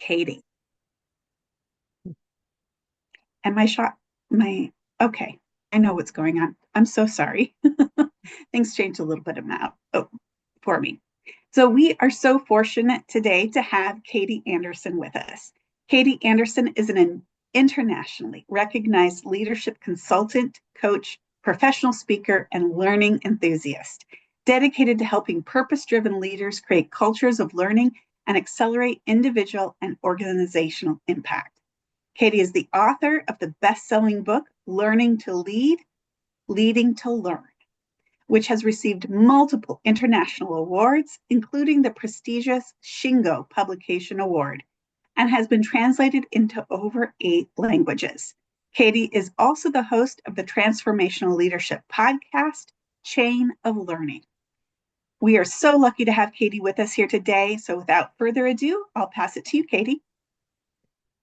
Katie. And okay, I know what's going on. I'm so sorry. Things changed a little bit for me. So we are so fortunate today to have Katie Anderson with us. Katie Anderson is an internationally recognized leadership consultant, coach, professional speaker, and learning enthusiast, dedicated to helping purpose-driven leaders create cultures of learning and accelerate individual and organizational impact. Katie is the author of the best-selling book, Learning to Lead, Leading to Learn, which has received multiple international awards, including the prestigious Shingo Publication Award, and has been translated into over 8 languages. Katie is also the host of the transformational leadership podcast, Chain of Learning. We are so lucky to have Katie with us here today. So without further ado, I'll pass it to you, Katie.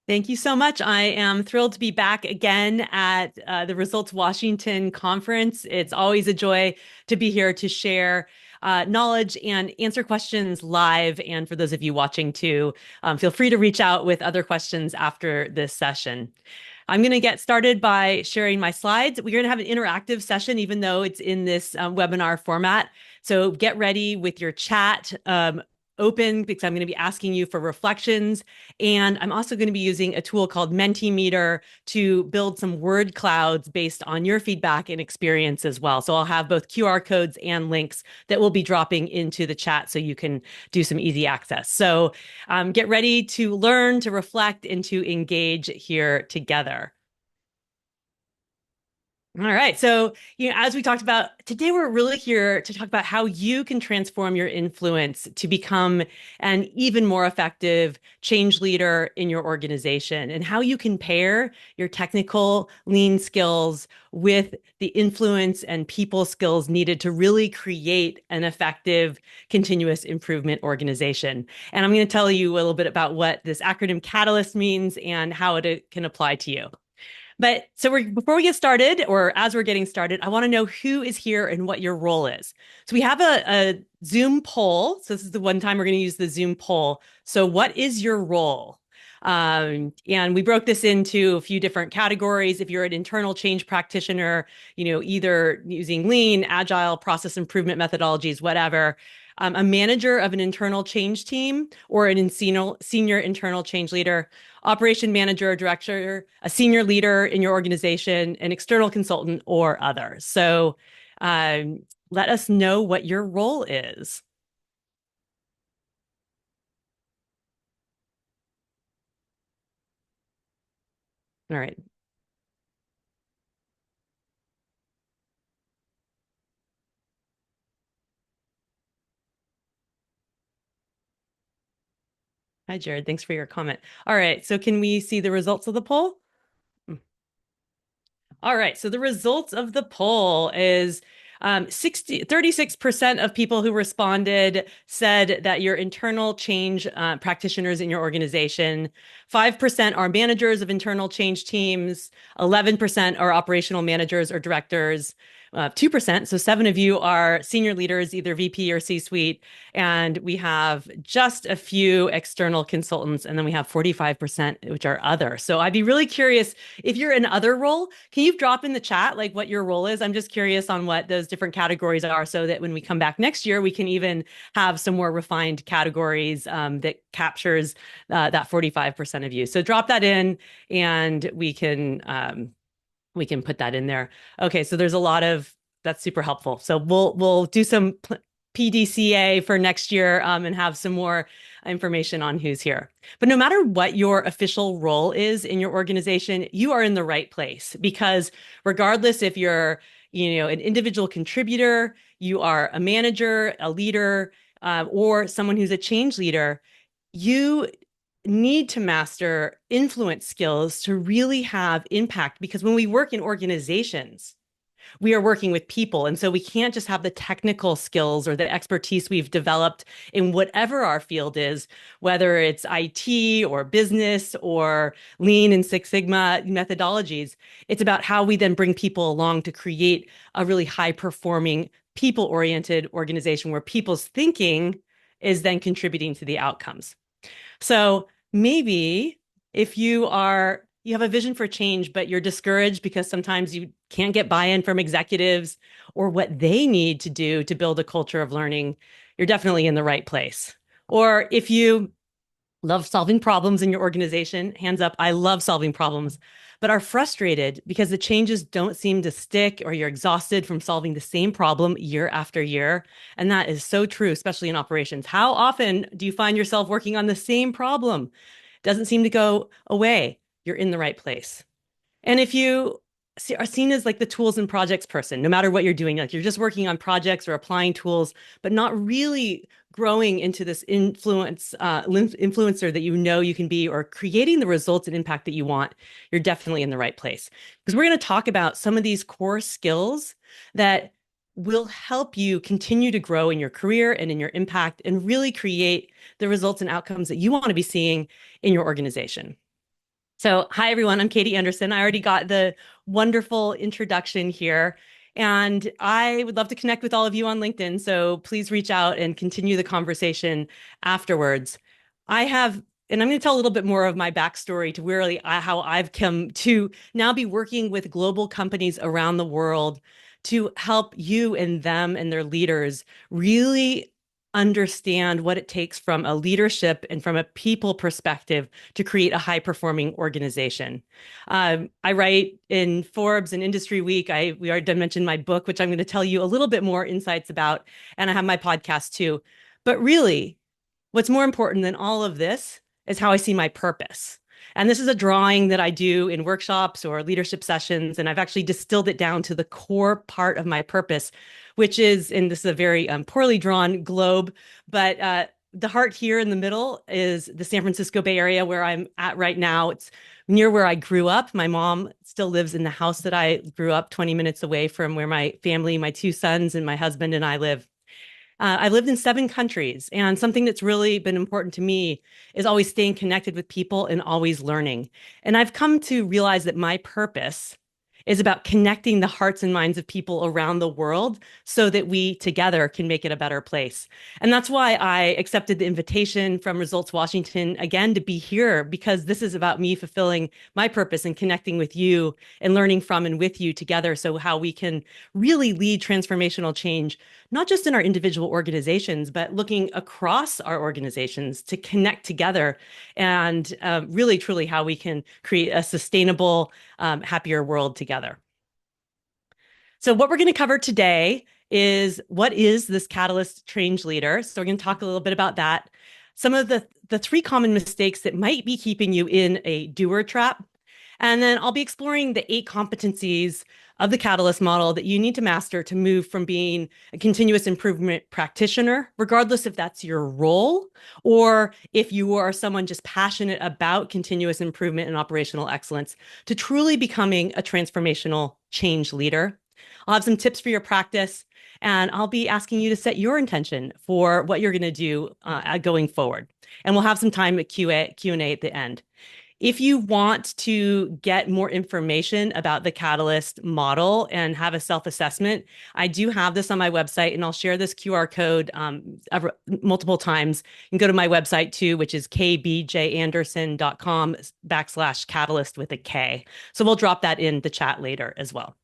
Thank you so much. I am thrilled to be back again at the Results Washington conference. It's always a joy to be here to share knowledge and answer questions live. And for those of you watching too, feel free to reach out with other questions after this session. I'm going to get started by sharing my slides. We're going to have an interactive session, even though it's in this webinar format. So get ready with your chat open, because I'm going to be asking you for reflections. And I'm also going to be using a tool called Mentimeter to build some word clouds based on your feedback and experience as well. So I'll have both QR codes and links that will be dropping into the chat so you can do some easy access. So get ready to learn, to reflect, and to engage here together. All right. So, as we talked about today, we're really here to talk about how you can transform your influence to become an even more effective change leader in your organization, and how you can pair your technical lean skills with the influence and people skills needed to really create an effective continuous improvement organization. And I'm going to tell you a little bit about what this acronym Katalyst means and how it can apply to you. But so before we get started, or as we're getting started, I want to know who is here and what your role is. So we have a Zoom poll. So this is the one time we're going to use the Zoom poll. So what is your role? And we broke this into a few different categories. If you're an internal change practitioner, either using lean, agile, process improvement methodologies, whatever, a manager of an internal change team or an senior internal change leader, operation manager or director, a senior leader in your organization, an external consultant, or other. So let us know what your role is. All right. Hi, Jared. Thanks for your comment. All right. So can we see the results of the poll? All right. So the results of the poll is 36% of people who responded said that you're internal change practitioners in your organization. 5% are managers of internal change teams. 11% are operational managers or directors. 2%, so 7 of you are senior leaders, either VP or C-suite. And we have just a few external consultants, and then we have 45%, which are other. So I'd be really curious if you're in other role, can you drop in the chat like what your role is? I'm just curious on what those different categories are, so that when we come back next year, we can even have some more refined categories that captures that 45% of you. So drop that in, and we can put that in there. Okay, so there's a lot of, that's super helpful. So we'll do some PDCA for next year and have some more information on who's here. But no matter what your official role is in your organization, you are in the right place, because regardless if you're, an individual contributor, you are a manager, a leader, or someone who's a change leader, you need to master influence skills to really have impact. Because when we work in organizations, we are working with people. And so we can't just have the technical skills or the expertise we've developed in whatever our field is, whether it's IT or business or Lean and Six Sigma methodologies. It's about how we then bring people along to create a really high-performing, people-oriented organization where people's thinking is then contributing to the outcomes. So maybe if you have a vision for change, but you're discouraged because sometimes you can't get buy-in from executives or what they need to do to build a culture of learning, you're definitely in the right place. Or if you love solving problems in your organization, hands up, I love solving problems, but are frustrated because the changes don't seem to stick or you're exhausted from solving the same problem year after year. And that is so true, especially in operations. How often do you find yourself working on the same problem? Doesn't seem to go away. You're in the right place. And if you are seen as like the tools and projects person, no matter what you're doing, like you're just working on projects or applying tools, but not really growing into this influencer that you know you can be or creating the results and impact that you want, you're definitely in the right place. Because we're going to talk about some of these core skills that will help you continue to grow in your career and in your impact and really create the results and outcomes that you want to be seeing in your organization. So, hi everyone, I'm Katie Anderson. I already got the wonderful introduction here, and I would love to connect with all of you on LinkedIn. So, please reach out and continue the conversation afterwards. And I'm going to tell a little bit more of my backstory to really how I've come to now be working with global companies around the world to help you and them and their leaders really understand what it takes from a leadership and from a people perspective to create a high performing organization. I write in Forbes and Industry Week. We already mentioned my book, which I'm going to tell you a little bit more insights about, and I have my podcast too. But really, what's more important than all of this is how I see my purpose. And this is a drawing that I do in workshops or leadership sessions. And I've actually distilled it down to the core part of my purpose, which is, and this is a very poorly drawn globe, but the heart here in the middle is the San Francisco Bay Area where I'm at right now. It's near where I grew up. My mom still lives in the house that I grew up 20 minutes away from where my family, my two sons, and my husband and I live. I've lived in 7 countries, and something that's really been important to me is always staying connected with people and always learning. And I've come to realize that my purpose is about connecting the hearts and minds of people around the world so that we together can make it a better place. And that's why I accepted the invitation from Results Washington again to be here, because this is about me fulfilling my purpose and connecting with you and learning from and with you together. So, how we can really lead transformational change, not just in our individual organizations, but looking across our organizations to connect together and really, truly how we can create a sustainable, happier world together. So what we're going to cover today is what is this Katalyst change leader? So we're going to talk a little bit about that. Some of the 3 common mistakes that might be keeping you in a doer trap. And then I'll be exploring the 8 competencies of the Katalyst model that you need to master to move from being a continuous improvement practitioner, regardless if that's your role or if you are someone just passionate about continuous improvement and operational excellence, to truly becoming a transformational change leader. I'll have some tips for your practice, and I'll be asking you to set your intention for what you're going to do going forward. And we'll have some time at Q&A at the end. If you want to get more information about the Katalyst model and have a self-assessment, I do have this on my website, and I'll share this QR code multiple times. You can go to my website too, which is kbjanderson.com/Katalyst with a K. So we'll drop that in the chat later as well.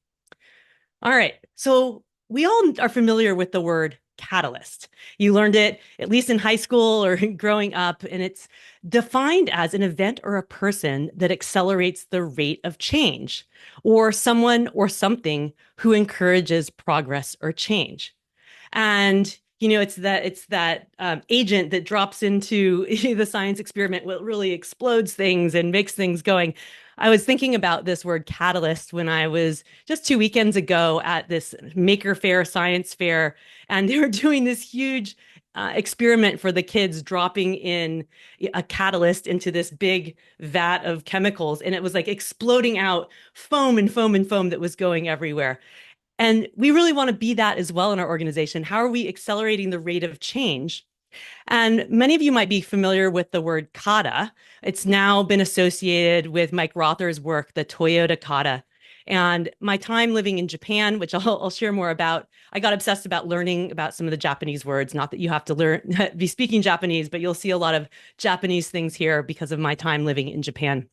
All right. So we all are familiar with the word catalyst. You learned it at least in high school or growing up, and it's defined as an event or a person that accelerates the rate of change, or someone or something who encourages progress or change. And it's that agent that drops into the science experiment, what really explodes things and makes things going. I was thinking about this word catalyst when I was just 2 weekends ago at this Maker Faire science fair, and they were doing this huge experiment for the kids, dropping in a catalyst into this big vat of chemicals, and it was like exploding out foam and foam and foam that was going everywhere. And we really want to be that as well in our organization. How are we accelerating the rate of change? And many of you might be familiar with the word kata. It's now been associated with Mike Rother's work, the Toyota kata. And my time living in Japan, which I'll share more about, I got obsessed about learning about some of the Japanese words. Not that you have to learn be speaking Japanese, but you'll see a lot of Japanese things here because of my time living in Japan.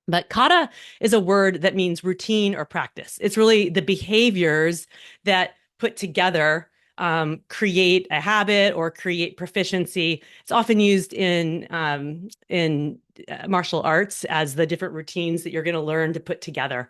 But kata is a word that means routine or practice. It's really the behaviors that put together create a habit or create proficiency. It's often used in martial arts as the different routines that you're going to learn to put together.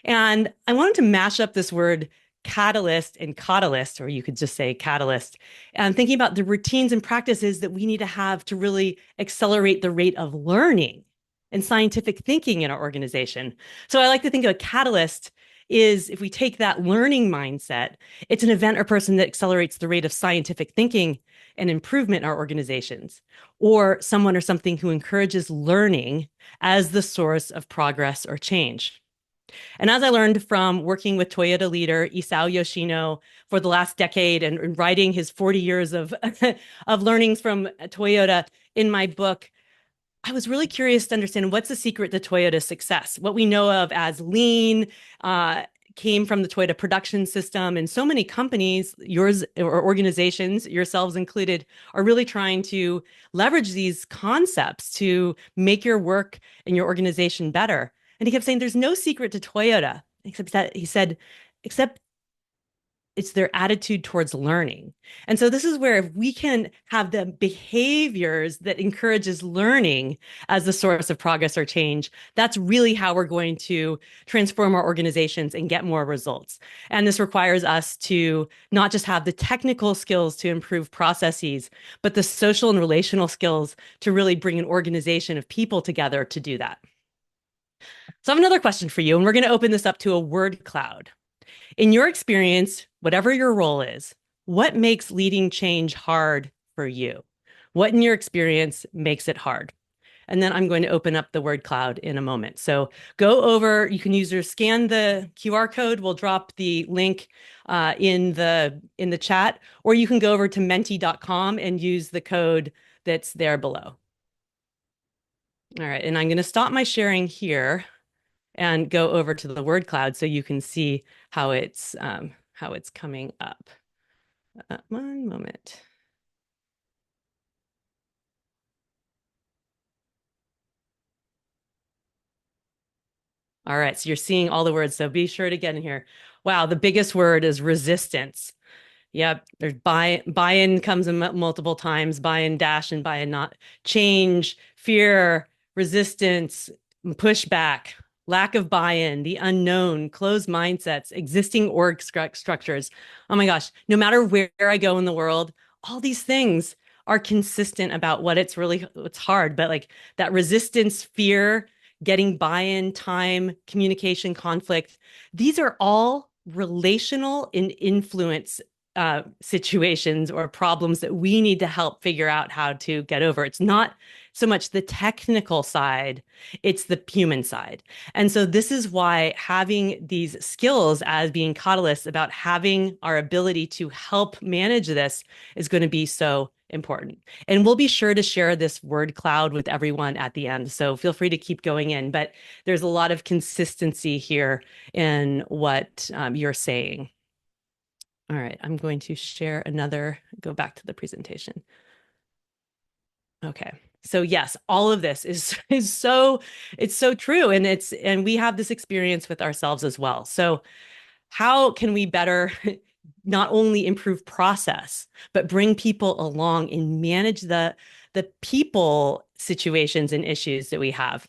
And I wanted to mash up this word catalyst and katalyst, or you could just say catalyst, and thinking about the routines and practices that we need to have to really accelerate the rate of learning and scientific thinking in our organization. So I like to think of a catalyst is, if we take that learning mindset, it's an event or person that accelerates the rate of scientific thinking and improvement in our organizations, or someone or something who encourages learning as the source of progress or change. And as I learned from working with Toyota leader Isao Yoshino for the last decade and writing his 40 years of, of learnings from Toyota in my book, I was really curious to understand what's the secret to Toyota's success. What we know of as lean came from the Toyota production system, and so many companies, yours or organizations, yourselves included, are really trying to leverage these concepts to make your work and your organization better. And he kept saying, "There's no secret to Toyota," except that he said, "except it's their attitude towards learning." And so this is where, if we can have the behaviors that encourages learning as the source of progress or change, that's really how we're going to transform our organizations and get more results. And this requires us to not just have the technical skills to improve processes, but the social and relational skills to really bring an organization of people together to do that. So I have another question for you, and we're going to open this up to a word cloud. In your experience, whatever your role is, what makes leading change hard for you? What in your experience makes it hard? And then I'm going to open up the word cloud in a moment. So go over, you can use your scan the QR code. We'll drop the link in the chat, or you can go over to menti.com and use the code that's there below. All right, and I'm going to stop my sharing here and go over to the word cloud so you can see how it's coming up. One moment. All right, so you're seeing all the words, so be sure to get in here. Wow, the biggest word is resistance. Yep, there's buy-in comes in multiple times, buy-in dash and buy-in not. Change, fear, resistance, pushback, lack of buy-in, the unknown, closed mindsets, existing org structures. Oh my gosh, no matter where I go in the world, all these things are consistent about what's hard, but like that resistance, fear, getting buy-in, time, communication, conflict, these are all relational and influence situations or problems that we need to help figure out how to get over. It's not so much the technical side, it's the human side. And so this is why having these skills as being catalysts, about having our ability to help manage this, is going to be so important. And we'll be sure to share this word cloud with everyone at the end. So feel free to keep going in, but there's a lot of consistency here in what you're saying. All right, I'm going to share go back to the presentation. Okay. So yes, all of this is so true, and we have this experience with ourselves as well. So how can we better not only improve process, but bring people along and manage the people situations and issues that we have?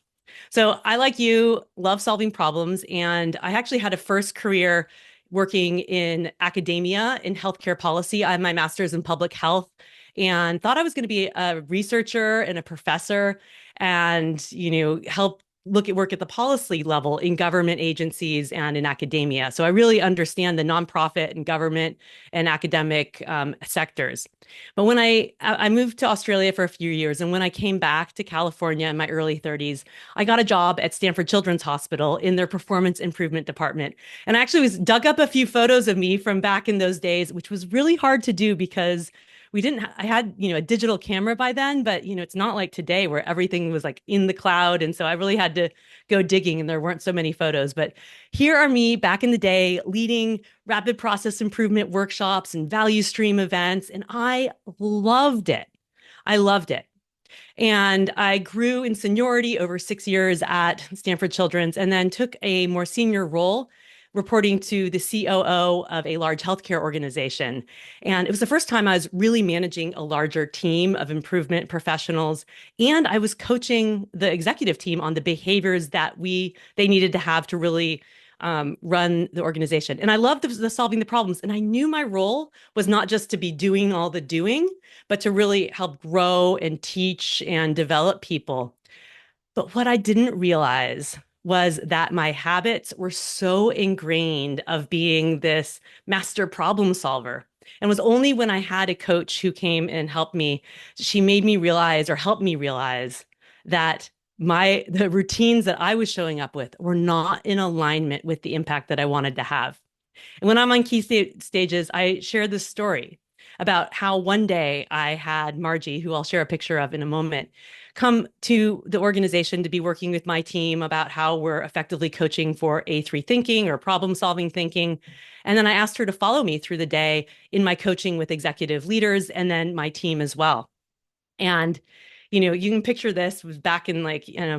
So I, like you, love solving problems, and I actually had a first career working in academia in healthcare policy. I have my master's in public health and thought I was going to be a researcher and a professor and, help work at the policy level in government agencies and in academia. So I really understand the nonprofit and government and academic sectors. But when I moved to Australia for a few years, and when I came back to California in my early 30s, I got a job at Stanford Children's Hospital in their performance improvement department. And I actually dug up a few photos of me from back in those days, which was really hard to do because we didn't, I had, a digital camera by then, but, it's not like today where everything was like in the cloud. And so I really had to go digging and there weren't so many photos. But here are me back in the day leading rapid process improvement workshops and value stream events. And I loved it. I loved it. And I grew in seniority over 6 years at Stanford Children's and then took a more senior role reporting to the COO of a large healthcare organization. And it was the first time I was really managing a larger team of improvement professionals. And I was coaching the executive team on the behaviors that they needed to have to really run the organization. And I loved the solving the problems. And I knew my role was not just to be doing all the doing, but to really help grow and teach and develop people. But what I didn't realize was that my habits were so ingrained of being this master problem solver. And it was only when I had a coach who came and helped me, she made me realize or helped me realize that the routines that I was showing up with were not in alignment with the impact that I wanted to have. And when I'm on key stages, I share this story about how one day I had Margie, who I'll share a picture of in a moment, come to the organization to be working with my team about how we're effectively coaching for A3 thinking or problem solving thinking. And then I asked her to follow me through the day in my coaching with executive leaders and then my team as well. And you can picture this was back in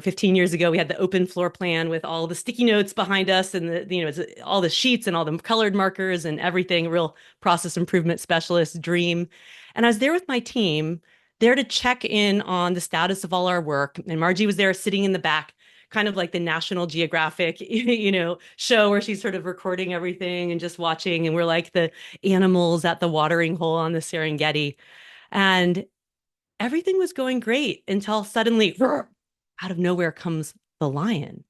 15 years ago. We had the open floor plan with all the sticky notes behind us and all the sheets and all the colored markers and everything, real process improvement specialist dream. And I was there with my team, there to check in on the status of all our work. And Margie was there sitting in the back, kind of like the National Geographic, show where she's sort of recording everything and just watching. And we're like the animals at the watering hole on the Serengeti. And everything was going great until suddenly, out of nowhere comes the lion.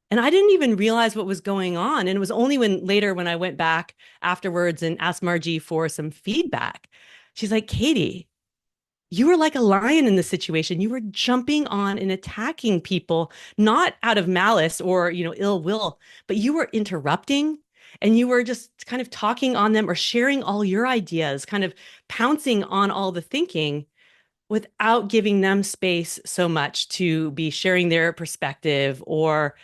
And I didn't even realize what was going on. And it was only when I went back afterwards and asked Margie for some feedback, she's like, Katie, you were like a lion in this situation. You were jumping on and attacking people, not out of malice or, ill will, but you were interrupting and you were just kind of talking on them or sharing all your ideas, kind of pouncing on all the thinking without giving them space so much to be sharing their perspective or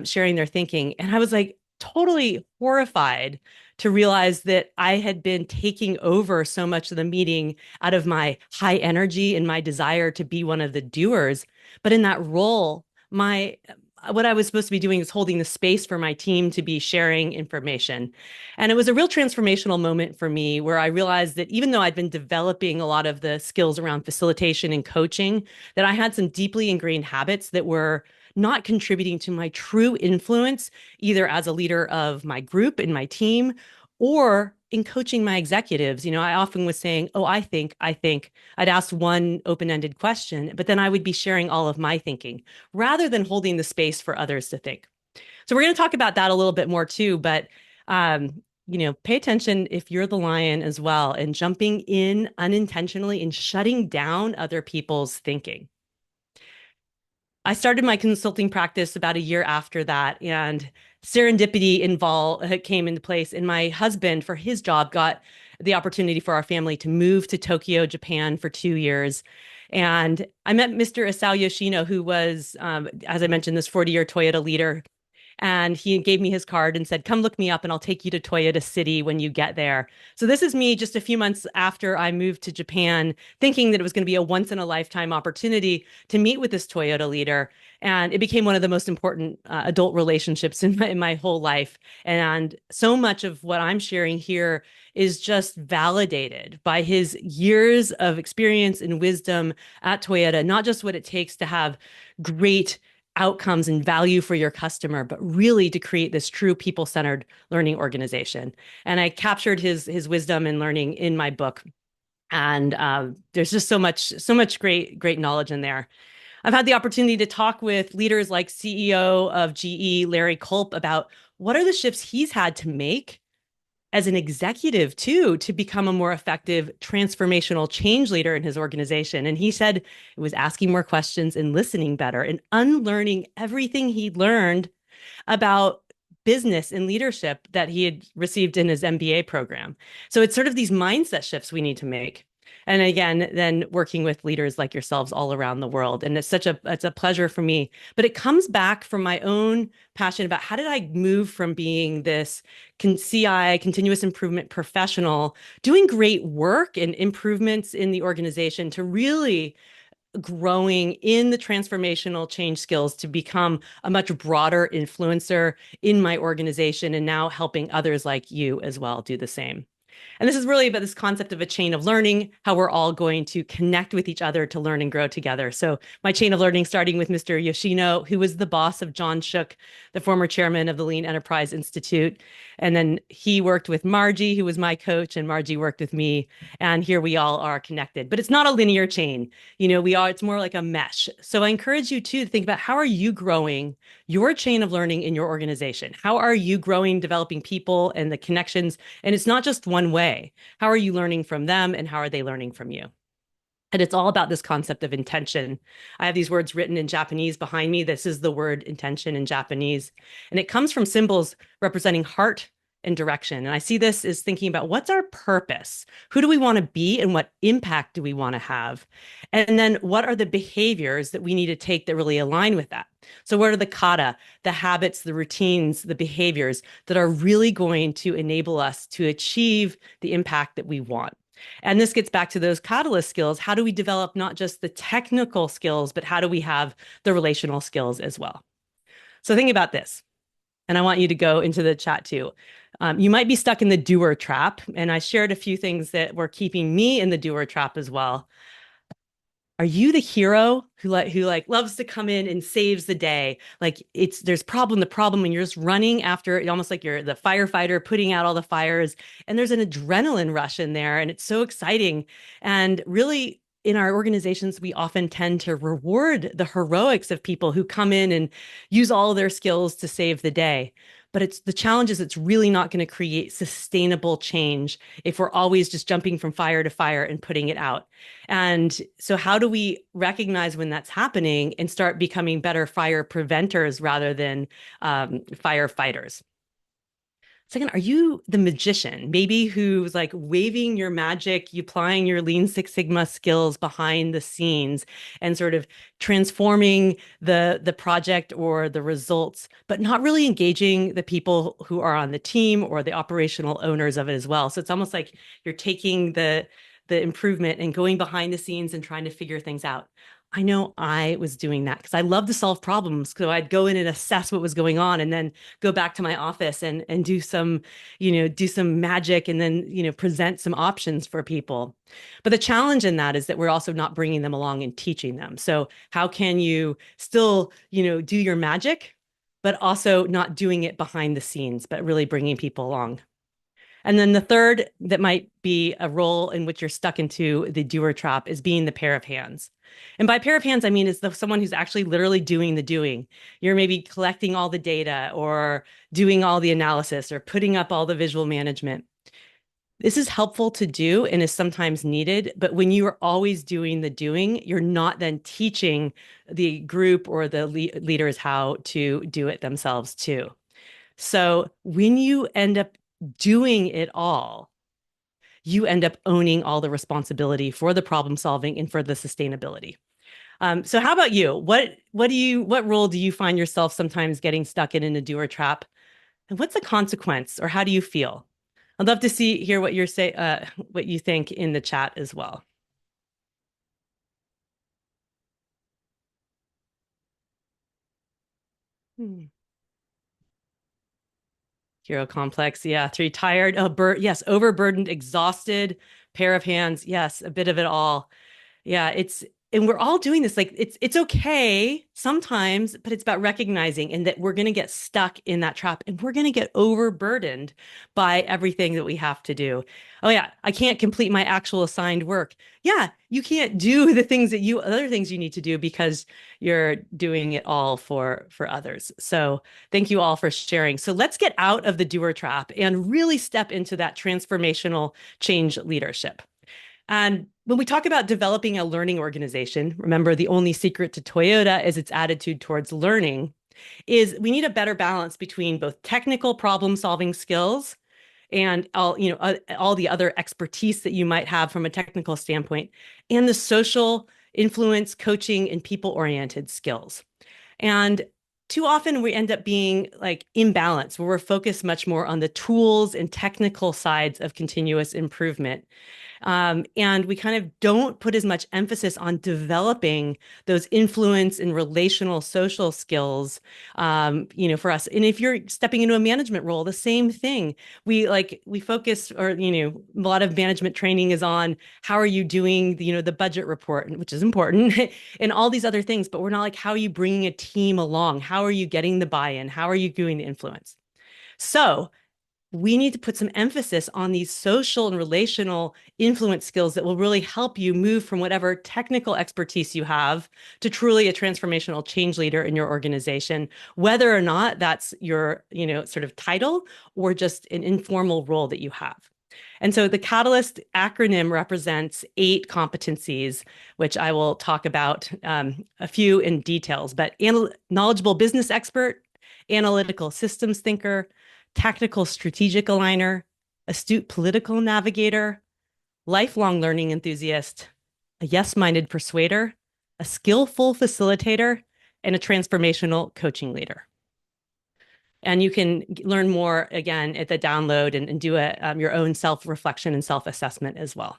sharing their thinking. And I was like totally horrified to realize that I had been taking over so much of the meeting out of my high energy and my desire to be one of the doers. But in that role, what I was supposed to be doing is holding the space for my team to be sharing information. And it was a real transformational moment for me where I realized that even though I'd been developing a lot of the skills around facilitation and coaching, that I had some deeply ingrained habits that were not contributing to my true influence, either as a leader of my group and my team or in coaching my executives. I often was saying, oh, I think. I'd ask one open-ended question, but then I would be sharing all of my thinking rather than holding the space for others to think. So we're going to talk about that a little bit more too, but pay attention if you're the lion as well and jumping in unintentionally and shutting down other people's thinking. I started my consulting practice about a year after that, and serendipity came into place. And my husband, for his job, got the opportunity for our family to move to Tokyo, Japan for 2 years. And I met Mr. Isao Yoshino, who was, as I mentioned, this 40-year Toyota leader. And he gave me his card and said, come look me up and I'll take you to Toyota City when you get there. So this is me just a few months after I moved to Japan, thinking that it was going to be a once in a lifetime opportunity to meet with this Toyota leader. And it became one of the most important adult relationships in my whole life. And so much of what I'm sharing here is just validated by his years of experience and wisdom at Toyota, not just what it takes to have great outcomes and value for your customer, but really to create this true people-centered learning organization. And I captured his wisdom and learning in my book. And there's just so much great knowledge in there. I've had the opportunity to talk with leaders like CEO of GE, Larry Culp, about what are the shifts he's had to make as an executive too, to become a more effective transformational change leader in his organization. And he said it was asking more questions and listening better and unlearning everything he'd learned about business and leadership that he had received in his MBA program. So it's sort of these mindset shifts we need to make. And again, then working with leaders like yourselves all around the world. And it's a pleasure for me. But it comes back from my own passion about how did I move from being this CI, continuous improvement professional, doing great work and improvements in the organization to really growing in the transformational change skills to become a much broader influencer in my organization and now helping others like you as well do the same. And this is really about this concept of a chain of learning, how we're all going to connect with each other to learn and grow together. So my chain of learning starting with Mr. Yoshino, who was the boss of John Shook, the former chairman of the Lean Enterprise Institute. And then he worked with Margie, who was my coach, and Margie worked with me. And here we all are connected. But it's not a linear chain. It's more like a mesh. So I encourage you to think about how are you growing your chain of learning in your organization? How are you growing, developing people and the connections? And it's not just one way. How are you learning from them and how are they learning from you? And it's all about this concept of intention. I have these words written in Japanese behind me. This is the word intention in Japanese. And it comes from symbols representing heart and direction. And I see this as thinking about what's our purpose? Who do we want to be and what impact do we want to have? And then what are the behaviors that we need to take that really align with that? So what are the kata, the habits, the routines, the behaviors that are really going to enable us to achieve the impact that we want? And this gets back to those Katalyst skills. How do we develop not just the technical skills, but how do we have the relational skills as well? So think about this. And I want you to go into the chat too. You might be stuck in the doer trap. And I shared a few things that were keeping me in the doer trap as well. Are you the hero who loves to come in and saves the day? Like there's the problem, and you're just running after it, almost like you're the firefighter putting out all the fires, and there's an adrenaline rush in there, and it's so exciting. And really, in our organizations, we often tend to reward the heroics of people who come in and use all their skills to save the day. But the challenge is it's really not going to create sustainable change if we're always just jumping from fire to fire and putting it out. And so, how do we recognize when that's happening and start becoming better fire preventers rather than firefighters? Second, are you the magician, maybe who's like waving your magic, you applying your Lean Six Sigma skills behind the scenes and sort of transforming the project or the results, but not really engaging the people who are on the team or the operational owners of it as well? So it's almost like you're taking the improvement and going behind the scenes and trying to figure things out. I know I was doing that because I love to solve problems. So I'd go in and assess what was going on and then go back to my office and do some magic and then, present some options for people. But the challenge in that is that we're also not bringing them along and teaching them. So how can you still, do your magic, but also not doing it behind the scenes, but really bringing people along? And then the third that might be a role in which you're stuck into the doer trap is being the pair of hands. And by pair of hands, I mean it's someone who's actually literally doing the doing. You're maybe collecting all the data or doing all the analysis or putting up all the visual management. This is helpful to do and is sometimes needed, but when you are always doing the doing, you're not then teaching the group or the leaders how to do it themselves too. So when you end up doing it all, you end up owning all the responsibility for the problem solving and for the sustainability. So how about you? What role do you find yourself sometimes getting stuck in a doer trap? And what's the consequence or how do you feel? I'd love to hear what what you think in the chat as well. Hmm. Hero complex. Yeah. Three tired. Yes. Overburdened, exhausted, pair of hands. Yes. A bit of it all. Yeah, and we're all doing this. Like it's okay sometimes, but it's about recognizing and that we're going to get stuck in that trap and we're going to get overburdened by everything that we have to do. Oh yeah, I can't complete my actual assigned work. Yeah, you can't do the other things you need to do because you're doing it all for others. So thank you all for sharing. So let's get out of the doer trap and really step into that transformational change leadership. And when we talk about developing a learning organization, remember the only secret to Toyota is its attitude towards learning, is we need a better balance between both technical problem solving skills and all the other expertise that you might have from a technical standpoint, and the social influence, coaching, and people-oriented skills. And too often we end up being like imbalanced, where we're focused much more on the tools and technical sides of continuous improvement. And we kind of don't put as much emphasis on developing those influence and relational social skills, for us. And if you're stepping into a management role, the same thing. We focus, or, a lot of management training is on how are you doing, the budget report, which is important, and all these other things. But we're not like, how are you bringing a team along? How are you getting the buy-in? How are you doing the influence? So we need to put some emphasis on these social and relational influence skills that will really help you move from whatever technical expertise you have to truly a transformational change leader in your organization, whether or not that's your, sort of title or just an informal role that you have. And so the Katalyst acronym represents 8 competencies, which I will talk about a few in details, but knowledgeable business expert, analytical systems thinker, tactical strategic aligner, astute political navigator, lifelong learning enthusiast, a yes-minded persuader, a skillful facilitator, and a transformational coaching leader. And you can learn more again at the download and do your own self-reflection and self-assessment as well.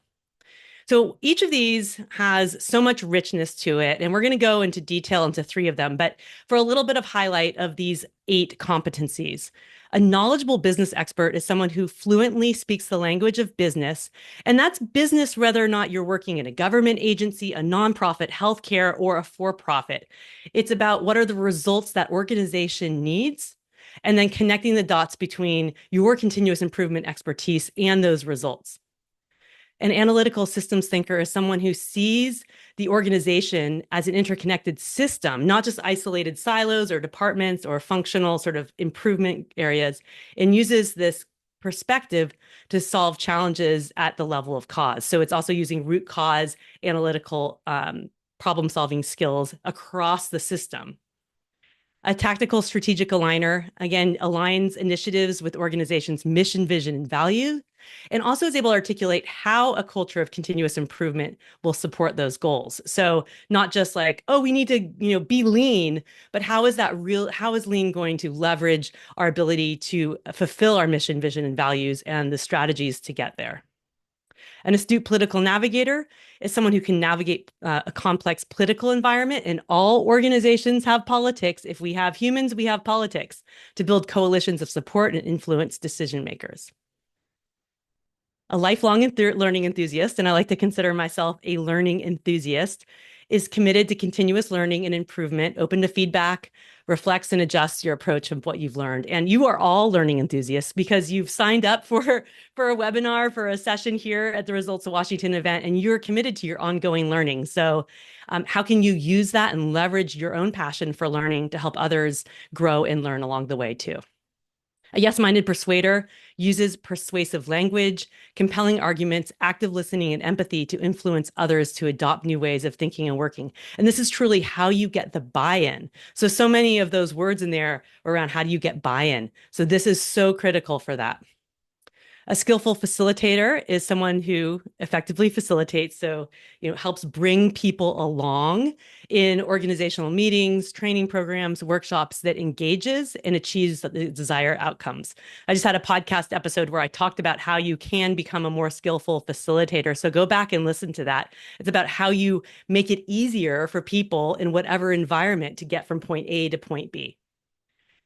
So each of these has so much richness to it, and we're going to go into detail into 3 of them. But for a little bit of highlight of these 8 competencies, a knowledgeable business expert is someone who fluently speaks the language of business, and that's business whether or not you're working in a government agency, a nonprofit, healthcare, or a for-profit. It's about what are the results that organization needs, and then connecting the dots between your continuous improvement expertise and those results. An analytical systems thinker is someone who sees the organization as an interconnected system, not just isolated silos or departments or functional sort of improvement areas, and uses this perspective to solve challenges at the level of cause. So it's also using root cause analytical problem-solving skills across the system. A tactical strategic aligner, again, aligns initiatives with organizations' mission, vision, and value, and also is able to articulate how a culture of continuous improvement will support those goals. So not just like, oh, we need to, be lean, but how is lean going to leverage our ability to fulfill our mission, vision, and values and the strategies to get there? An astute political navigator is someone who can navigate a complex political environment, and all organizations have politics. If we have humans, we have politics to build coalitions of support and influence decision makers. A lifelong learning enthusiast, and I like to consider myself a learning enthusiast, is committed to continuous learning and improvement, open to feedback, reflects and adjusts your approach of what you've learned. And you are all learning enthusiasts because you've signed up for a webinar, for a session here at the Results of Washington event, and you're committed to your ongoing learning. So how can you use that and leverage your own passion for learning to help others grow and learn along the way too? A yes-minded persuader uses persuasive language, compelling arguments, active listening, and empathy to influence others to adopt new ways of thinking and working. And this is truly how you get the buy-in. So many of those words in there are around how do you get buy-in. So this is so critical for that. A skillful facilitator is someone who effectively facilitates, so helps bring people along in organizational meetings, training programs, workshops that engages and achieves the desired outcomes. I just had a podcast episode where I talked about how you can become a more skillful facilitator. So go back and listen to that. It's about how you make it easier for people in whatever environment to get from point A to point B.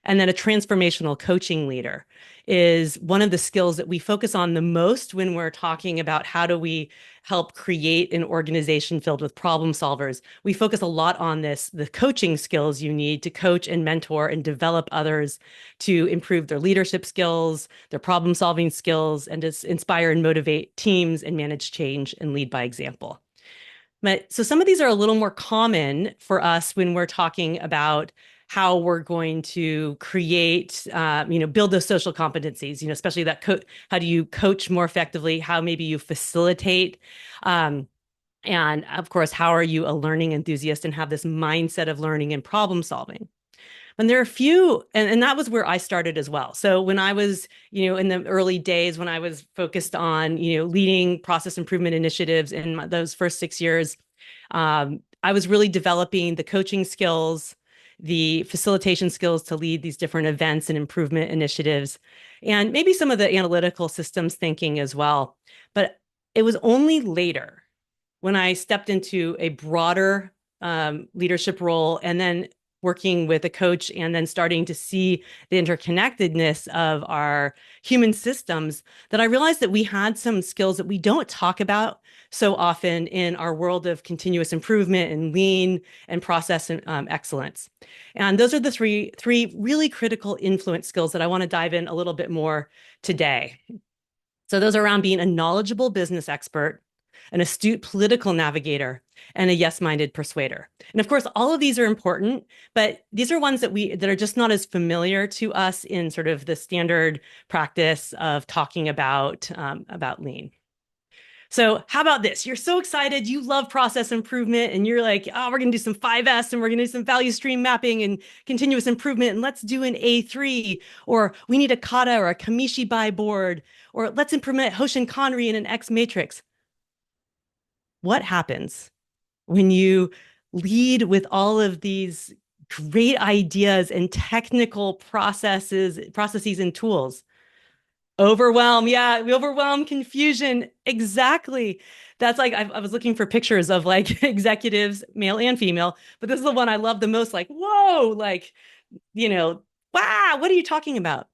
And then a transformational coaching leader is one of the skills that we focus on the most when we're talking about how do we help create an organization filled with problem solvers. We focus a lot on the coaching skills you need to coach and mentor and develop others to improve their leadership skills, their problem solving skills, and to inspire and motivate teams and manage change and lead by example. So some of these are a little more common for us when we're talking about how we're going to create, build those social competencies, especially that how do you coach more effectively, how maybe you facilitate, and of course, how are you a learning enthusiast and have this mindset of learning and problem solving. And there are a few, and that was where I started as well. So when I was, in the early days when I was focused on, leading process improvement initiatives in those first 6 years, I was really developing the coaching skills, the facilitation skills to lead these different events and improvement initiatives, and maybe some of the analytical systems thinking as well. But it was only later when I stepped into a broader leadership role and then working with a coach and then starting to see the interconnectedness of our human systems that I realized that we had some skills that we don't talk about so often in our world of continuous improvement and lean and process and excellence. And those are the three really critical influence skills that I want to dive in a little bit more today. So those are around being a knowledgeable business expert, an astute political navigator, and a yes-minded persuader. And of course, all of these are important, but these are ones that are just not as familiar to us in sort of the standard practice of talking about lean. So how about this? You're so excited. You love process improvement and you're like, oh, we're going to do some 5S and we're going to do some value stream mapping and continuous improvement. And let's do an A3, or we need a kata or a Kamishibai board, or let's implement Hoshin Kanri in an X matrix. What happens when you lead with all of these great ideas and technical processes and tools? Overwhelm. Yeah, overwhelm, confusion. Exactly. That's like, I was looking for pictures of like executives, male and female, but this is the one I love the most. Like, whoa, like, wow, what are you talking about?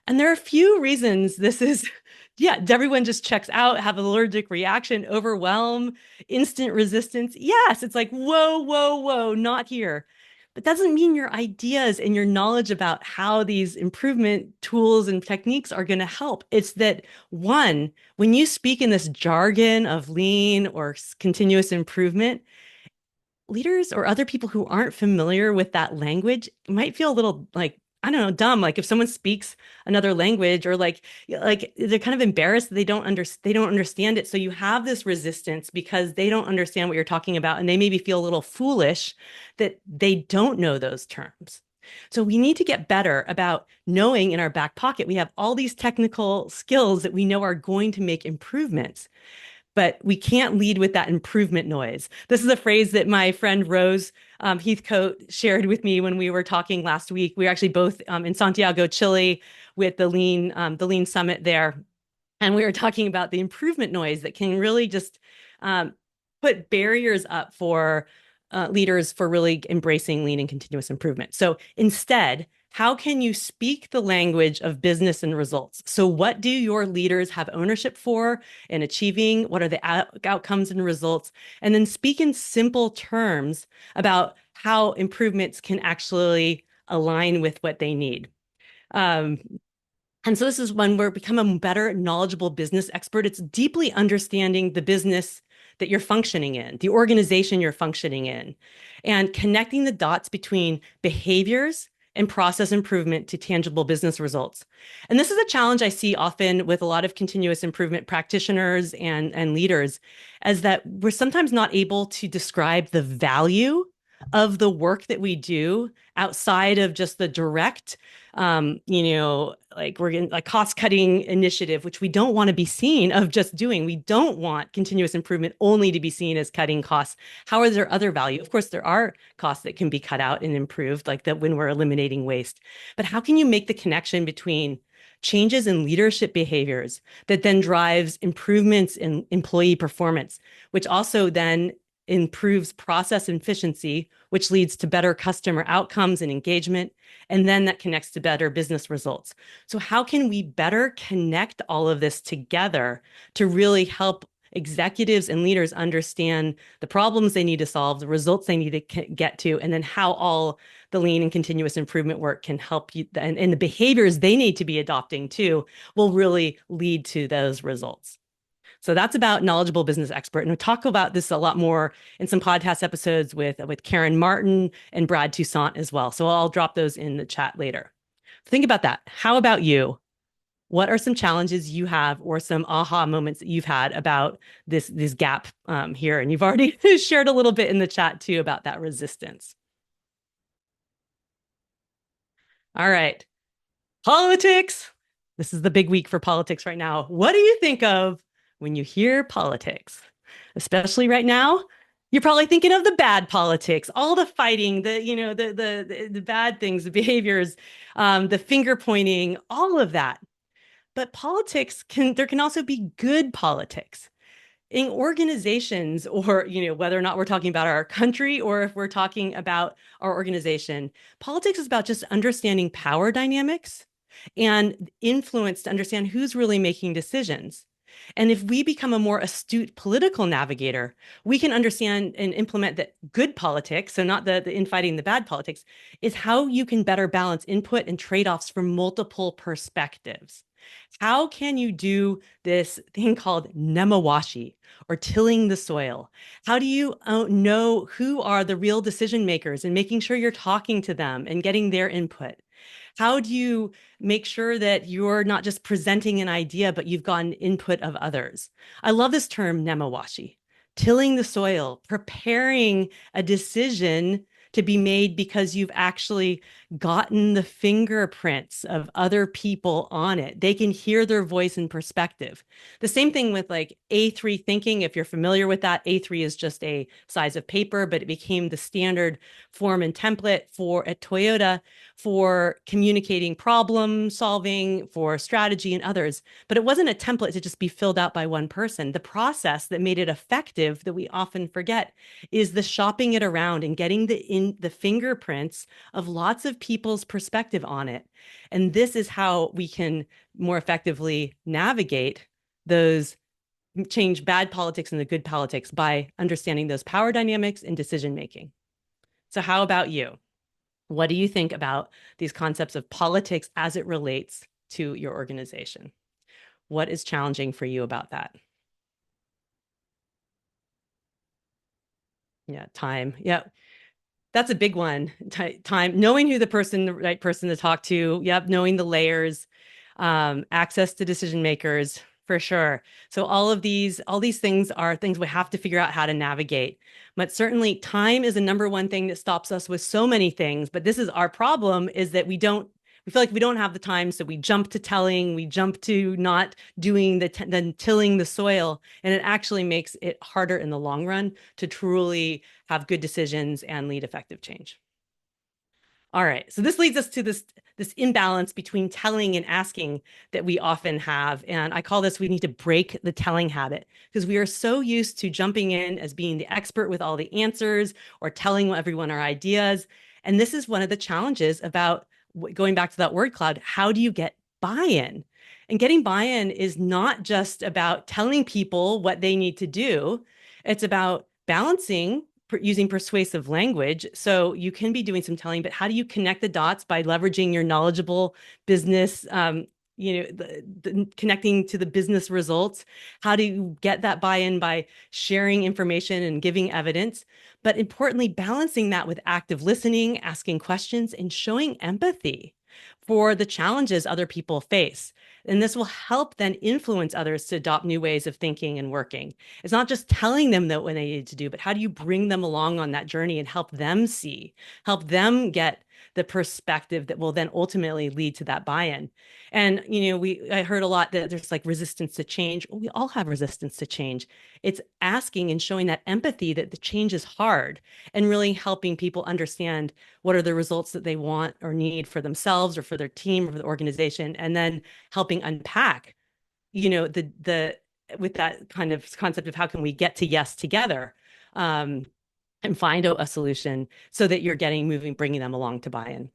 And there are a few reasons this is, yeah, everyone just checks out, have an allergic reaction, overwhelm, instant resistance. Yes, it's like, whoa, whoa, whoa, not here. But that doesn't mean your ideas and your knowledge about how these improvement tools and techniques are going to help. It's that, one, when you speak in this jargon of lean or continuous improvement, leaders or other people who aren't familiar with that language might feel a little like, I don't know, dumb. Like if someone speaks another language, or like they're kind of embarrassed that they don't understand it. So you have this resistance because they don't understand what you're talking about, and they maybe feel a little foolish that they don't know those terms. So we need to get better about knowing in our back pocket we have all these technical skills that we know are going to make improvements, but we can't lead with that improvement noise. This is a phrase that my friend Rose Heathcote shared with me when we were talking last week. We were actually both in Santiago, Chile, with the Lean Summit there, and we were talking about the improvement noise that can really just um, put barriers up for leaders for really embracing lean and continuous improvement. So instead, how can you speak the language of business and results? So what do your leaders have ownership for in achieving? What are the outcomes and results? And then speak in simple terms about how improvements can actually align with what they need. Um, and so this is when we're become a better, knowledgeable business expert. It's deeply understanding the business that you're functioning in, the organization you're functioning in, and connecting the dots between behaviors and process improvement to tangible business results. And this is a challenge I see often with a lot of continuous improvement practitioners and leaders, as that we're sometimes not able to describe the value of the work that we do outside of just the direct like we're in a cost cutting initiative, which we don't want to be seen of just doing. We don't want continuous improvement only to be seen as cutting costs. How are there other value? Of course, there are costs that can be cut out and improved, like that when we're eliminating waste. But how can you make the connection between changes in leadership behaviors that then drives improvements in employee performance, which also then improves process efficiency, which leads to better customer outcomes and engagement, and then that connects to better business results. So how can we better connect all of this together to really help executives and leaders understand the problems they need to solve, the results they need to get to, and then how all the lean and continuous improvement work can help you, and the behaviors they need to be adopting too will really lead to those results. So that's about knowledgeable business expert. And we'll talk about this a lot more in some podcast episodes with Karen Martin and Brad Toussaint as well. So I'll drop those in the chat later. Think about that. How about you? What are some challenges you have or some aha moments that you've had about this gap here? And you've already shared a little bit in the chat too about that resistance. All right. Politics. This is the big week for politics right now. What do you think of when you hear politics? Especially right now, you're probably thinking of the bad politics, all the fighting, the bad things, the behaviors, the finger pointing, all of that. But politics there can also be good politics in organizations, or whether or not we're talking about our country or if we're talking about our organization. Politics is about just understanding power dynamics and influence to understand who's really making decisions. And if we become a more astute political navigator, we can understand and implement that good politics, so not the infighting, the bad politics, is how you can better balance input and trade-offs from multiple perspectives. How can you do this thing called nemawashi, or tilling the soil? How do you know who are the real decision makers and making sure you're talking to them and getting their input? How do you make sure that you're not just presenting an idea, but you've gotten input of others? I love this term, nemawashi, tilling the soil, preparing a decision to be made because you've actually gotten the fingerprints of other people on it. They can hear their voice and perspective. The same thing with like A3 thinking. If you're familiar with that, A3 is just a size of paper, but it became the standard form and template for at Toyota for communicating problem solving, for strategy and others. But it wasn't a template to just be filled out by one person. The process that made it effective, that we often forget, is the shopping it around and getting the fingerprints of lots of people's perspective on it. And this is how we can more effectively navigate those, change bad politics into good politics, by understanding those power dynamics and decision making. So how about you? What do you think about these concepts of politics as it relates to your organization? What is challenging for you about that? Yeah, time. Yeah, that's a big one. Time, knowing who the right person to talk to. Yep, knowing the layers, access to decision makers, for sure. So all these things are things we have to figure out how to navigate. But certainly time is the number one thing that stops us with so many things. But this is our problem, is that we feel like we don't have the time. So we jump to telling, we jump to not doing then tilling the soil. And it actually makes it harder in the long run to truly have good decisions and lead effective change. All right. So this leads us to this imbalance between telling and asking that we often have. And I call this, we need to break the telling habit, because we are so used to jumping in as being the expert with all the answers or telling everyone our ideas. And this is one of the challenges about going back to that word cloud. How do you get buy-in? And getting buy-in is not just about telling people what they need to do. It's about balancing using persuasive language. So you can be doing some telling, but how do you connect the dots by leveraging your knowledgeable business, connecting to the business results? How do you get that buy-in? By sharing information and giving evidence, but importantly, balancing that with active listening, asking questions, and showing empathy for the challenges other people face. And this will help then influence others to adopt new ways of thinking and working. It's not just telling them that what they need to do, but how do you bring them along on that journey and help them help them get the perspective that will then ultimately lead to that buy-in. And, I heard a lot that there's like resistance to change. Well, we all have resistance to change. It's asking and showing that empathy that the change is hard, and really helping people understand what are the results that they want or need for themselves or for their team or for the organization, and then helping unpack, the with that kind of concept of how can we get to yes together, and find a solution so that you're bringing them along to buy-in.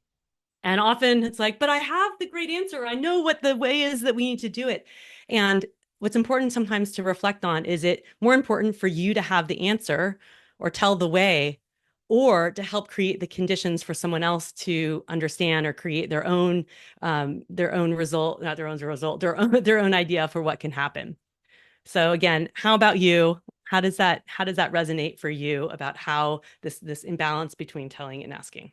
And often it's like, but I have the great answer. I know what the way is that we need to do it. And what's important sometimes to reflect on, is it more important for you to have the answer or tell the way, or to help create the conditions for someone else to understand or create their own result, not their own result, their own idea for what can happen. So again, how about you? How does that resonate for you about how this imbalance between telling and asking?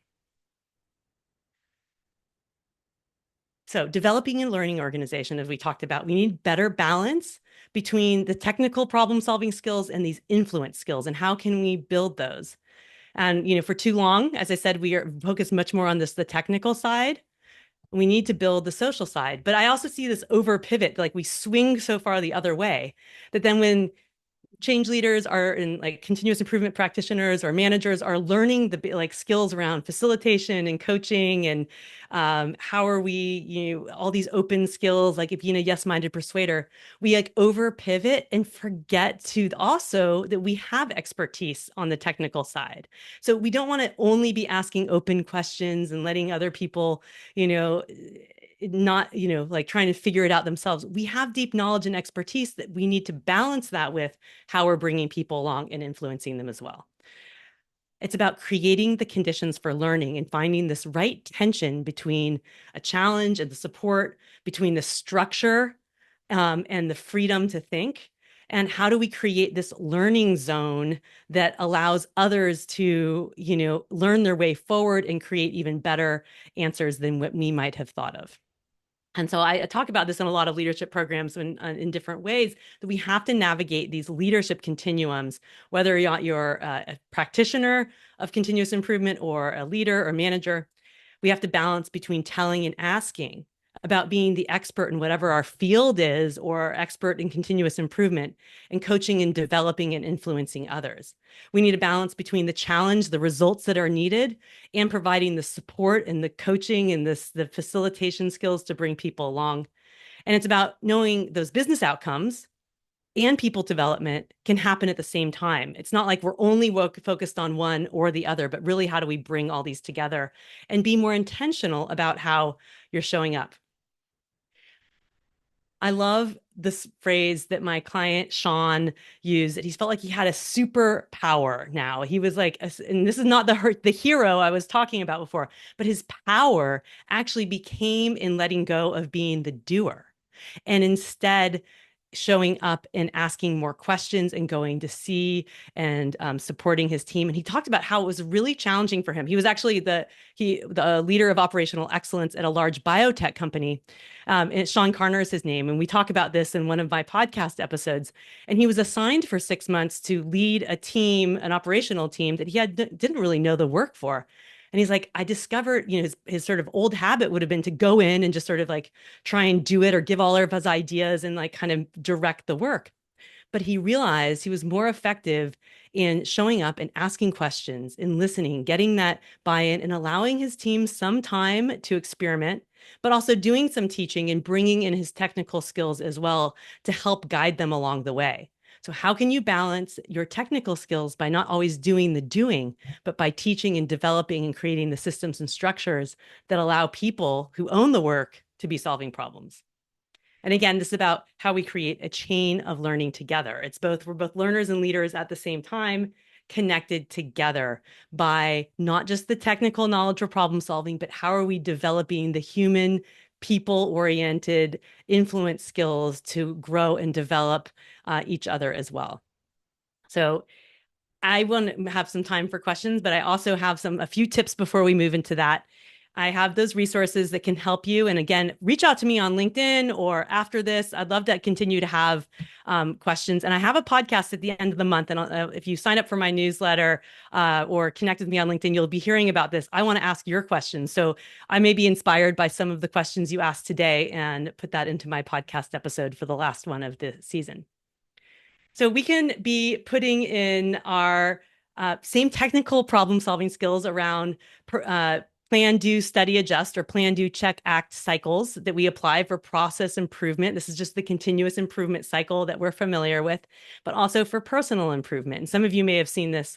So developing and learning organization, as we talked about, we need better balance between the technical problem solving skills and these influence skills. And how can we build those? And, for too long, as I said, we are focused much more on the technical side. We need to build the social side. But I also see this over pivot, like we swing so far the other way that then when change leaders are in like continuous improvement practitioners or managers are learning the like skills around facilitation and coaching and how are we, all these open skills, like being a yes-minded persuader, we like over pivot and forget to also that we have expertise on the technical side. So we don't want to only be asking open questions and letting other people, you know, not, like trying to figure it out themselves. We have deep knowledge and expertise that we need to balance that with how we're bringing people along and influencing them as well. It's about creating the conditions for learning and finding this right tension between a challenge and the support, between the structure and the freedom to think. And how do we create this learning zone that allows others to, learn their way forward and create even better answers than what we might have thought of? And so I talk about this in a lot of leadership programs in different ways, that we have to navigate these leadership continuums, whether you're a practitioner of continuous improvement or a leader or manager. We have to balance between telling and asking about being the expert in whatever our field is or expert in continuous improvement and coaching and developing and influencing others. We need a balance between the challenge, the results that are needed, and providing the support and the coaching and the facilitation skills to bring people along. And it's about knowing those business outcomes and people development can happen at the same time. It's not like we're only focused on one or the other, but really how do we bring all these together and be more intentional about how you're showing up. I love this phrase that my client Sean used, that he felt like he had a superpower now. He was like, and this is not the hero I was talking about before, but his power actually became in letting go of being the doer and instead showing up and asking more questions and going to see and supporting his team. And he talked about how it was really challenging for him. He was actually the leader of operational excellence at a large biotech company. And Sean Carner is his name. And we talk about this in one of my podcast episodes. And he was assigned for 6 months to lead a team, an operational team that didn't really know the work for. And he's like, I discovered, his sort of old habit would have been to go in and just sort of like try and do it or give all of his ideas and like kind of direct the work. But he realized he was more effective in showing up and asking questions and listening, getting that buy-in and allowing his team some time to experiment, but also doing some teaching and bringing in his technical skills as well to help guide them along the way. So how can you balance your technical skills by not always doing the doing, but by teaching and developing and creating the systems and structures that allow people who own the work to be solving problems? And again, this is about how we create a chain of learning together. We're both learners and leaders at the same time, connected together by not just the technical knowledge or problem solving, but how are we developing the human, people-oriented influence skills to grow and develop each other as well. So I want to have some time for questions, but I also have a few tips before we move into that. I have those resources that can help you. And again, reach out to me on LinkedIn or after this. I'd love to continue to have questions. And I have a podcast at the end of the month. And if you sign up for my newsletter or connect with me on LinkedIn, you'll be hearing about this. I want to ask your questions. So I may be inspired by some of the questions you asked today and put that into my podcast episode for the last one of the season. So we can be putting in our same technical problem solving skills around plan, do, study, adjust, or plan, do, check, act cycles that we apply for process improvement. This is just the continuous improvement cycle that we're familiar with, but also for personal improvement. And some of you may have seen this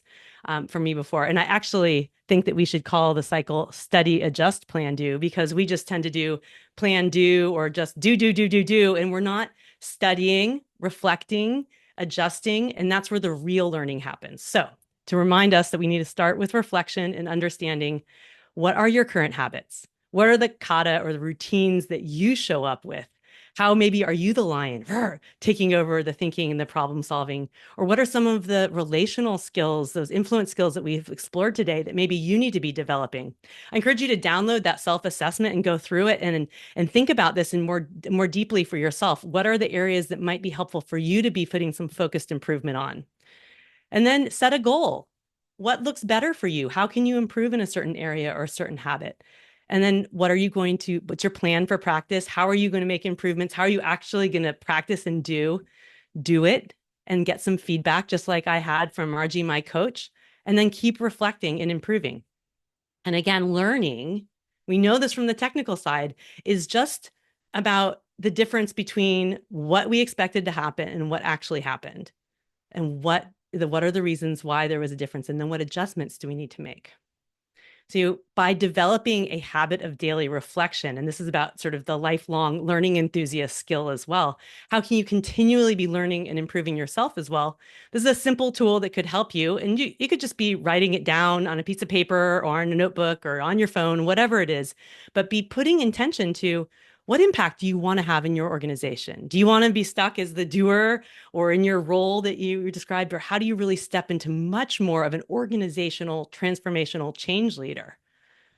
from me before. And I actually think that we should call the cycle study, adjust, plan, do, because we just tend to do plan, do, or just do. And we're not studying, reflecting, adjusting, and that's where the real learning happens. So to remind us that we need to start with reflection and understanding, what are your current habits? What are the kata or the routines that you show up with? How maybe are you the lion taking over the thinking and the problem solving? Or what are some of the relational skills, those influence skills that we've explored today that maybe you need to be developing? I encourage you to download that self-assessment and go through it and think about this in more deeply for yourself. What are the areas that might be helpful for you to be putting some focused improvement on? And then set a goal. What looks better for you? How can you improve in a certain area or a certain habit? And then what's your plan for practice? How are you going to make improvements? How are you actually going to practice and do it and get some feedback, just like I had from Margie, my coach, and then keep reflecting and improving. And again, learning, we know this from the technical side, is just about the difference between what we expected to happen and what actually happened, and what are the reasons why there was a difference, and then what adjustments do we need to make. So by developing a habit of daily reflection, and this is about sort of the lifelong learning enthusiast skill as well, how can you continually be learning and improving yourself as well? This is a simple tool that could help you. And you could just be writing it down on a piece of paper or in a notebook or on your phone, whatever it is, but be putting intention to what impact do you want to have in your organization? Do you want to be stuck as the doer or in your role that you described, or how do you really step into much more of an organizational, transformational change leader?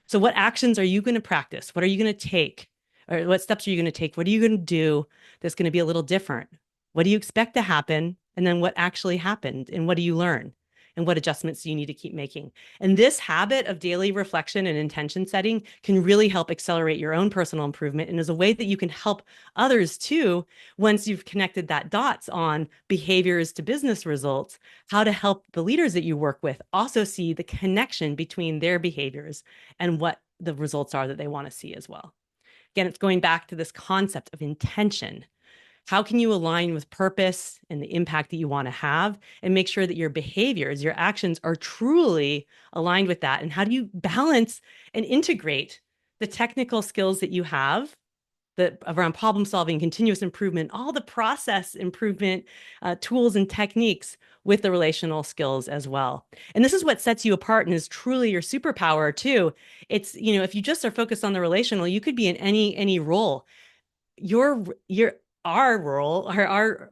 So, what actions are you going to practice? What are you going to take? Or what steps are you going to take? What are you going to do that's going to be a little different? What do you expect to happen? And then what actually happened? And what do you learn? And what adjustments do you need to keep making? And this habit of daily reflection and intention setting can really help accelerate your own personal improvement, and is a way that you can help others too, once you've connected that dots on behaviors to business results, how to help the leaders that you work with also see the connection between their behaviors and what the results are that they want to see as well. Again, it's going back to this concept of intention. How can you align with purpose and the impact that you want to have, and make sure that your behaviors, your actions are truly aligned with that? And how do you balance and integrate the technical skills that you have that around problem solving, continuous improvement, all the process improvement tools and techniques with the relational skills as well? And this is what sets you apart and is truly your superpower too. It's, if you just are focused on the relational, you could be in any role. Your our role, our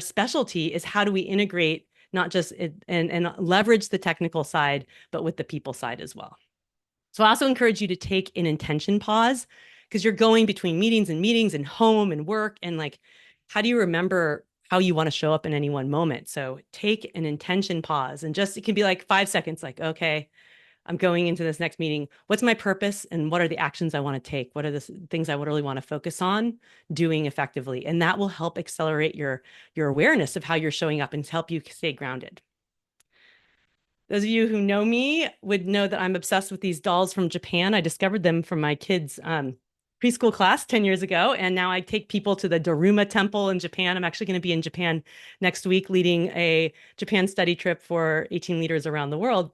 specialty is how do we integrate not just and leverage the technical side, but with the people side as well. So I also encourage you to take an intention pause, because you're going between meetings and home and work, and like, how do you remember how you want to show up in any one moment? So take an intention pause, and just, it can be like 5 seconds, like, okay, I'm going into this next meeting. What's my purpose, and what are the actions I want to take? What are the things I would really want to focus on doing effectively? And that will help accelerate your awareness of how you're showing up and help you stay grounded. Those of you who know me would know that I'm obsessed with these dolls from Japan. I discovered them from my kids' preschool class 10 years ago, and now I take people to the Daruma Temple in Japan. I'm actually going to be in Japan next week leading a Japan study trip for 18 leaders around the world.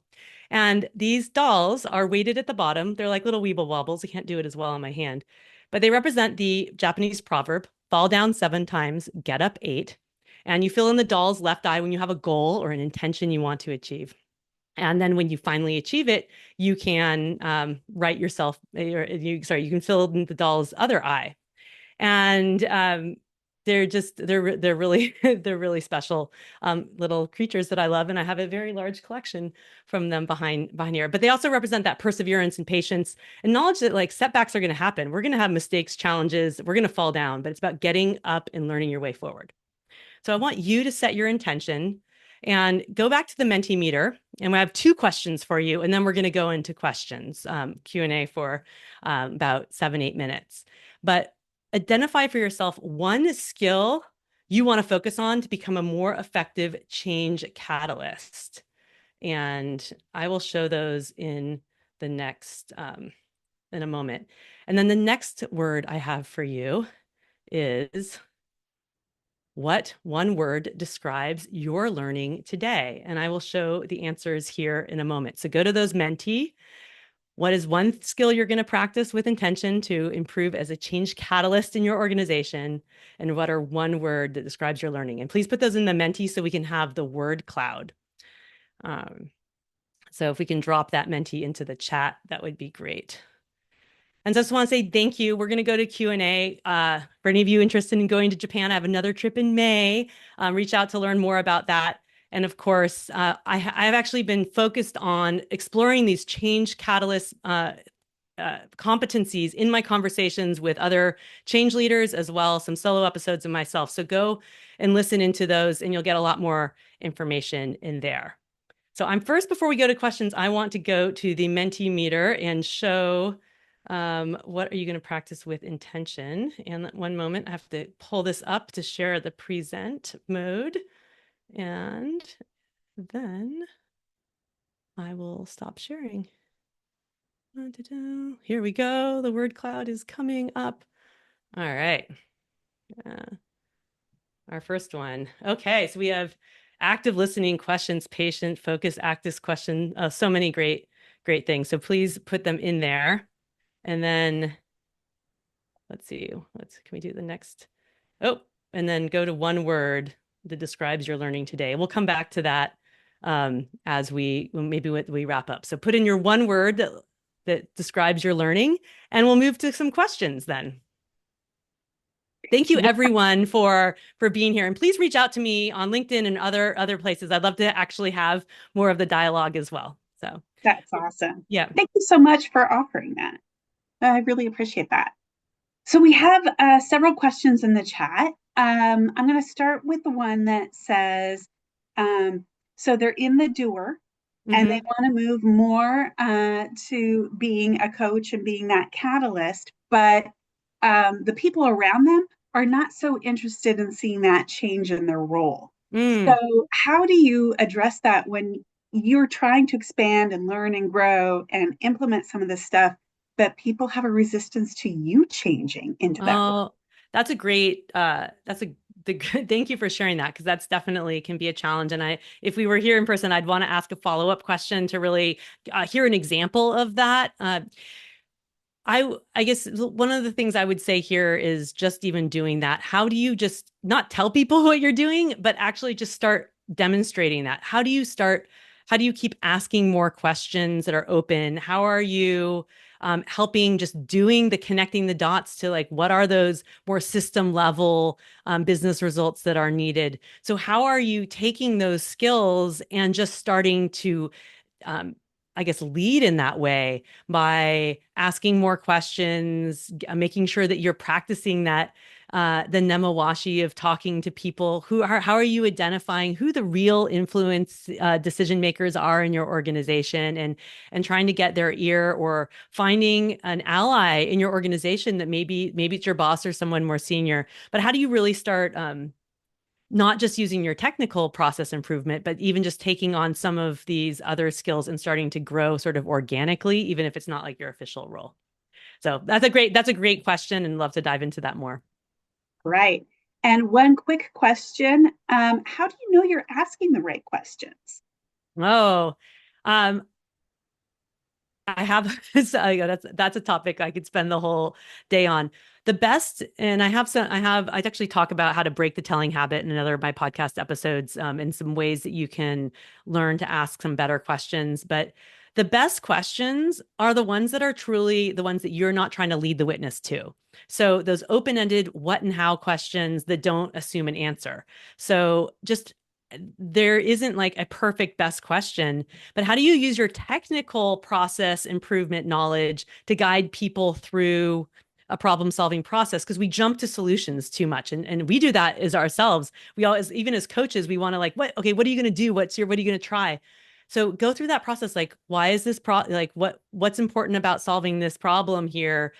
And these dolls are weighted at the bottom. They're like little weeble wobbles. I can't do it as well on my hand, but they represent the Japanese proverb, fall down 7 times, get up 8. And you fill in the doll's left eye when you have a goal or an intention you want to achieve. And then when you finally achieve it, you can write yourself, you can fill in the doll's other eye. And they're really they're really special little creatures that I love, and I have a very large collection from them behind here. But they also represent that perseverance and patience and knowledge that like setbacks are going to happen. We're going to have mistakes, challenges, we're going to fall down, but it's about getting up and learning your way forward. So I want you to set your intention and go back to the Mentimeter. And we have 2 questions for you, and then we're going to go into questions, Q&A for about 7-8 minutes. But identify for yourself one skill you want to focus on to become a more effective change catalyst. And I will show those in the next, in a moment. And then the next word I have for you is, what one word describes your learning today? And I will show the answers here in a moment. So go to those Menti. What is one skill you're going to practice with intention to improve as a change catalyst in your organization? And what are one word that describes your learning? And please put those in the Menti so we can have the word cloud. So if we can drop that Menti into the chat, that would be great. And so I just want to say thank you. We're going to go to Q&A. For any of you interested in going to Japan, I have another trip in May. Reach out to learn more about that. And of course, I've actually been focused on exploring these change catalyst competencies in my conversations with other change leaders, as well as some solo episodes of myself. So go and listen into those, and you'll get a lot more information in there. So I'm first, before we go to questions, I want to go to the Mentimeter and show what are you going to practice with intention. And one moment, I have to pull this up to share the present mode. And then I will stop sharing. Here we go. The word cloud is coming up. All right. Uh, our first one. Okay, so we have active listening, questions, patient, focus, active question. So many great things. So please put them in there. And then let's see. Can we do the next? Oh, and then go to one word that describes your learning today. We'll come back to that as we wrap up. So put in your one word that describes your learning, and we'll move to some questions then. Thank you Yeah, everyone for being here, and please reach out to me on LinkedIn and other places. I'd love to actually have more of the dialogue as well. So that's awesome. yeah. Thank you so much for offering that. I really appreciate that. So we have several questions in the chat. I'm going to start with the one that says, so they're in the doer and they Mm-hmm. want to move more to being a coach and being that catalyst, but the people around them are not so interested in seeing that change in their role. Mm. So, how do you address that when you're trying to expand and learn and grow and implement some of this stuff, but people have a resistance to you changing into that role? Oh, that's a great thank you for sharing that, because that's definitely can be a challenge. And if we were here in person, I'd want to ask a follow-up question to really hear an example of that. I guess one of the things I would say here is just even doing that. How do you just not tell people what you're doing, but actually just start demonstrating that? How do you keep asking more questions that are open? How are you helping just doing the connecting the dots to like what are those more system level business results that are needed? So how are you taking those skills and just starting to um, I guess, lead in that way by asking more questions, making sure that you're practicing that the nemawashi of talking to people how are you identifying who the real influence decision makers are in your organization, and trying to get their ear, or finding an ally in your organization that maybe it's your boss or someone more senior. But how do you really start not just using your technical process improvement, but even just taking on some of these other skills and starting to grow sort of organically, even if it's not like your official role? So that's a great question, and love to dive into that more. Right. And one quick question, how do you know you're asking the right questions? Oh, um, I have so, that's a topic I could spend the whole day on. The best, and I actually talk about how to break the telling habit in another of my podcast episodes, and some ways that you can learn to ask some better questions. But the best questions are the ones that are truly the ones that you're not trying to lead the witness to. So those open-ended what and how questions that don't assume an answer. So just there isn't like a perfect best question, but how do you use your technical process improvement knowledge to guide people through a problem solving process? Because we jump to solutions too much, and we do that as ourselves. We always, even as coaches, we want to like, what are you going to do? What are you going to try? So go through that process. Like, why is this like what's important about solving this problem here?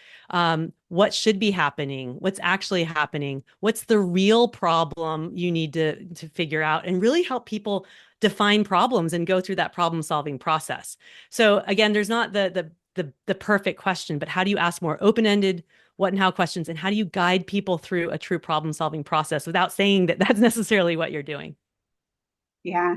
What should be happening? What's actually happening? What's the real problem you need to figure out, and really help people define problems and go through that problem solving process. So again, there's not the perfect question, but how do you ask more open-ended what and how questions, and how do you guide people through a true problem solving process without saying that that's necessarily what you're doing? Yeah.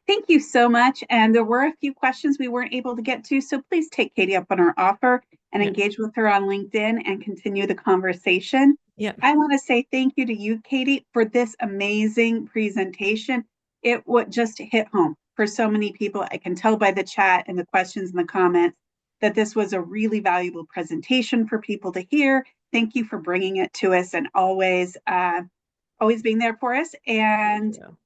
Thank you so much. And there were a few questions we weren't able to get to. So please take Katie up on her offer and Yeah. engage with her on LinkedIn and continue the conversation. Yeah. I want to say thank you to you, Katie, for this amazing presentation. It would just hit home for so many people. I can tell by the chat and the questions and the comments that this was a really valuable presentation for people to hear. Thank you for bringing it to us and always being there for us. Thank And you.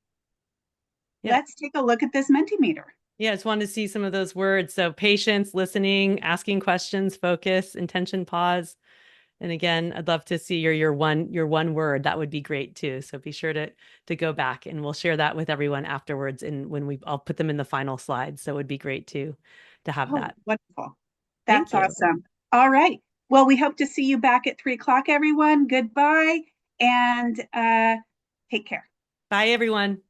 Yeah. let's take a look at this Mentimeter. Yeah, I just wanted to see some of those words. So patience, listening, asking questions, focus, intention, pause. And again, I'd love to see your one word. That would be great too. So be sure to go back and we'll share that with everyone afterwards. And I'll put them in the final slides. So it would be great to have Oh, that. wonderful. Thank That's you. awesome. All right. Well, we hope to see you back at 3 o'clock, everyone. Goodbye and take care. Bye, everyone.